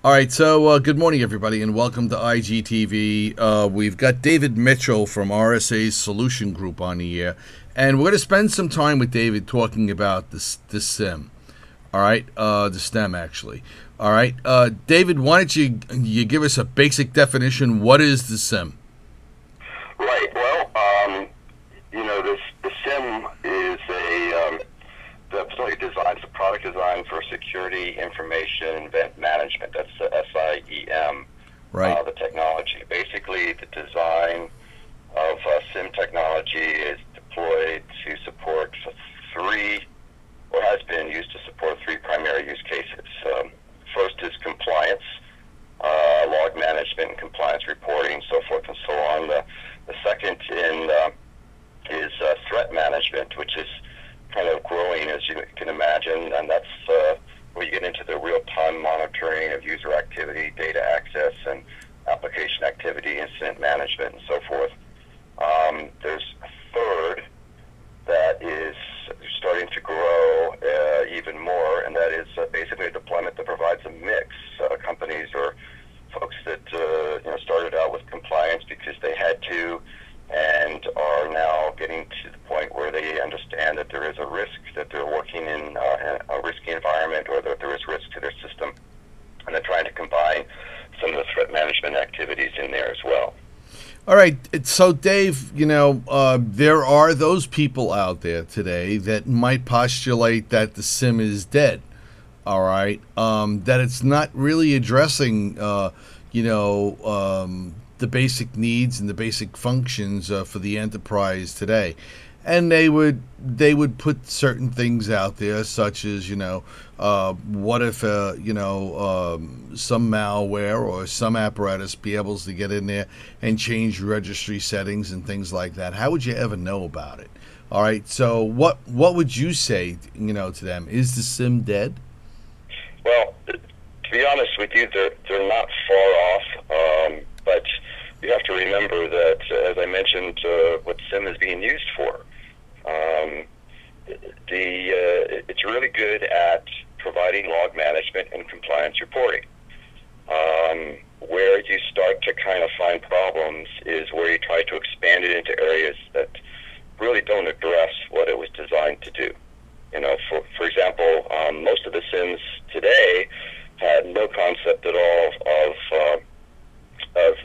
All right, so good morning, everybody, and welcome to IGTV. We've got David Mitchell from RSA's Solution Group on the air, and we're going to spend some time with David talking about the SIM. All right, the STEM actually. All right, David, why don't you give us a basic definition? What is the SIM? Right. Well, the SIM is the it's a product design for security information event management. That's the SIEM. Right. The technology. Basically, the design of SIM technology is deployed to support three, or has been used to support three primary use cases. First is compliance, log management, and compliance reporting, so forth and so on. The second is threat management, which is kind of growing, as you can imagine, and that's where you get into the real-time monitoring of user activity, data access, and application activity, incident management, and so forth. There's a third that is starting to grow even more, and that is basically a deployment that provides a mix. Companies or folks that started out with compliance because they had to, and are now getting to the point where they understand that there is a risk, that they're working in a risky environment, or that there is risk to their system, and they're trying to combine some of the threat management activities in there as well. All right, so Dave, there are those people out there today that might postulate that the SIM is dead. All right, that it's not really addressing, the basic needs and the basic functions for the enterprise today, and they would put certain things out there, such as what if some malware or some apparatus be able to get in there and change registry settings and things like that. How would you ever know about it? All right, so what would you say to them? Is the SIM dead? Well, to be honest with you, they're not far off, but you have to remember that, as I mentioned, what SIM is being used for. It's really good at providing log management and compliance reporting. Where you start to kind of find problems is where you try to expand it into areas that really don't address what it was designed to do. For example, most of the SIMs today had no concept at all of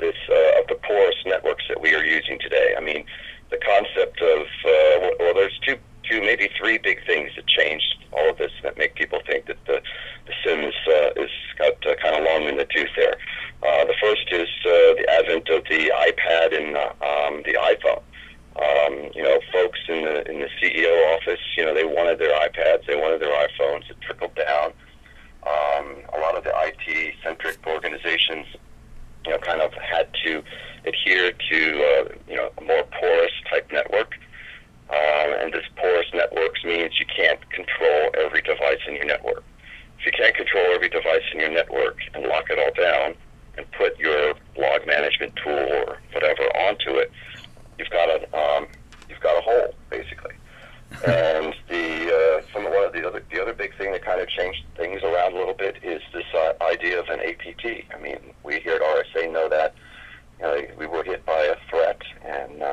the porous networks that we are using today. I mean, the concept of there's two, maybe three big things that changed all of this that make people think that the SIM is got kind of long in the tooth there. The first is the advent of the iPad and the iPhone. Folks in the CEO office, they wanted their iPads, they wanted their iPhones. It trickled down. A lot of the IT-centric organizations, kind of had to adhere to, a more porous type network. And this porous networks means you can't control every device in your network. If you can't control every device in your network and lock it all down and put your log management tool or whatever onto it, you've got a hole, basically. And the other big thing that kind of changed things around a little bit is this idea of an APT. I mean, we here at RSA know that we were hit by a threat, and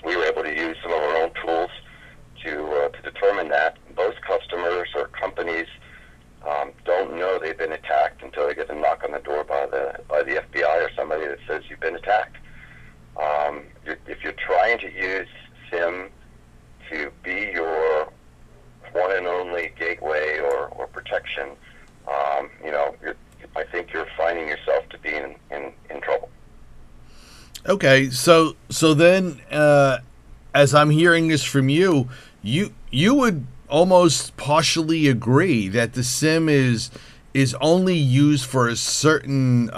we were able to use some of our own tools to determine that. Most customers or companies don't know they've been attacked until they get a knock on the door by the FBI or somebody that says you've been attacked. If you're trying to use SIM to be your one and only gateway or protection, I think you're finding yourself to be in trouble. Okay, so then, as I'm hearing this from you, you would almost partially agree that the SIM is only used for a certain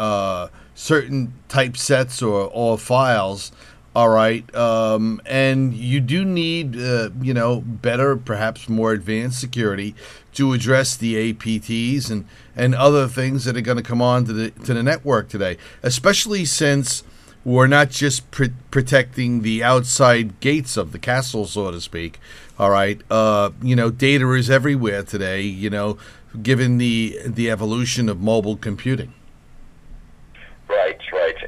typesets or files. All right, and you do need better, perhaps more advanced security to address the APTs and other things that are going to come on to the network today, especially since we're not just protecting the outside gates of the castle, so to speak. All right, data is everywhere today. Given the evolution of mobile computing.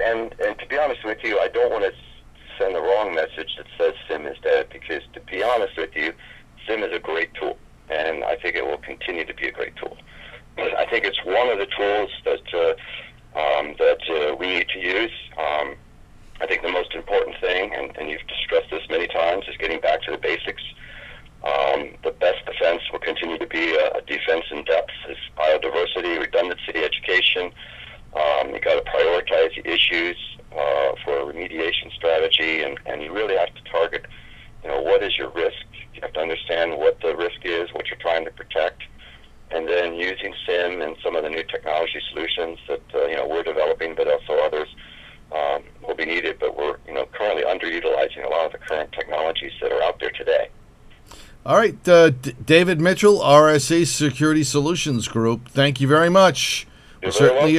and to be honest with you, I don't want to send the wrong message that says SIM is dead, because to be honest with you, SIM is a great tool, and I think it will continue to be a great tool. But I think it's one of the tools that we need to use. I think the most important thing, and you've stressed this many times, is getting back to the basics. The best defense will continue to be a defense in depth. Is biodiversity, redundancy, education. You got to prioritize the issues for a remediation strategy, and you really have to target, what is your risk. You have to understand what the risk is, what you're trying to protect, and then using SIM and some of the new technology solutions that we're developing, but also others will be needed. But we're currently underutilizing a lot of the current technologies that are out there today. All right, David Mitchell, RSA Security Solutions Group. Thank you very much. You're very welcome.